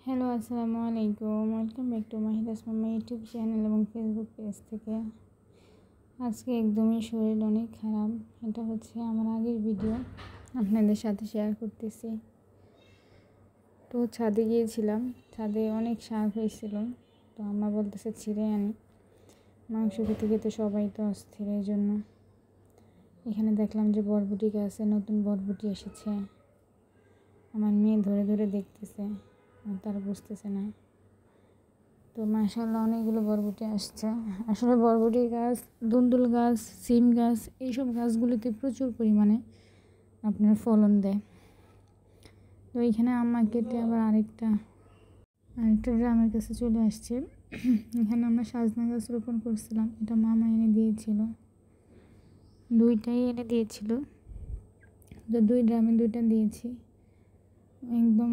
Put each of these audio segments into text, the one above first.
Hello, আসসালামু আলাইকুম। Welcome back to মাহিরাস মামা ইউটিউব চ্যানেল এবং ফেসবুক পেজ থেকে। আজকে একদমই শরীর অনেক খারাপ। এটা হচ্ছে আমার আগের ভিডিও, আপনাদের সাথে শেয়ার করতেছি। তো ছাদে গিয়েছিলাম, ছাদে অনেক শাক হয়েছিল। তো আম্মা বলতেছে ছিঁড়ে আনি, মাংস খেতে খেতে সবাই তো অস্থির, এই জন্য। এখানে দেখলাম যে বরবটি গাছে নতুন বরবটি এসেছে। আমার মেয়ে ধরে ধরে দেখতেছে, তারা বুঝতেছে না। তো মাশাআল্লাহ অনেকগুলো বরবটি আসছে। আসলে বরবটি গাছ, দুন্দুল গাছ, সিম গাছ, এইসব গাছগুলিতে প্রচুর পরিমাণে আপনার ফলন দেয়। তো এইখানে আম্মা কেটে আবার আরেকটা ড্রামের কাছে চলে আসছে। এখানে আমরা সাজনা গাছ রোপণ করছিলাম, এটা মামা এনে দিয়েছিল, দুইটাই এনে দিয়েছিল। তো দুই ড্রামে দুইটা দিয়েছি, একদম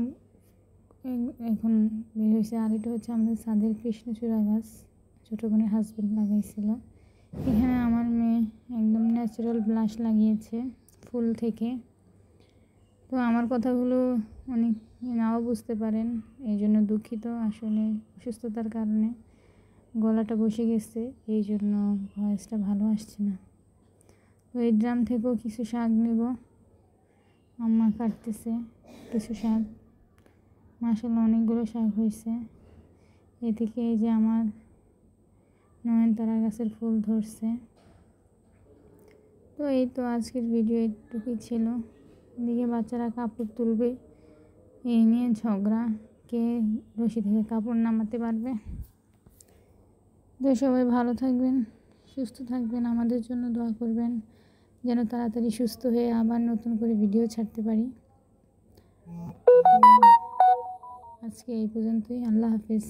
এখন বের হয়েছে। আর এটা হচ্ছে আমাদের ছাদের কৃষ্ণচূড়া গাছ, ছোটো বোনের হাজব্যান্ড লাগাইছিল। এখানে আমার মেয়ে একদম ন্যাচারাল ব্লাশ লাগিয়েছে ফুল থেকে। তো আমার কথাগুলো অনেক নাও বুঝতে পারেন, এই জন্য দুঃখিত। আসলে অসুস্থতার কারণে গলাটা বসে গেছে, এই জন্য ভয়েসটা ভালো আসছে না। তো এই ড্রাম থেকেও কিছু শাক নেব, আম্মা কাটতেছে কিছু শাক। মাশাআল্লাহ অনেকগুলো শাক হয়েছে। এ থেকে এই যে আমার নয়নতারা গাছের ফুল ধরছে। তো এই তো আজকের ভিডিও এইটুকুই ছিল। এদিকে বাচ্চারা কাপড় তুলবে, এই নিয়ে ঝগড়া, কে রশি থেকে কাপড় নামাতে পারবে। তো সবাই ভালো থাকবেন, সুস্থ থাকবেন, আমাদের জন্য দোয়া করবেন যেন তাড়াতাড়ি সুস্থ হয়ে আবার নতুন করে ভিডিও ছাড়তে পারি। আজকে এই পর্যন্তই। আল্লাহ হাফেজ।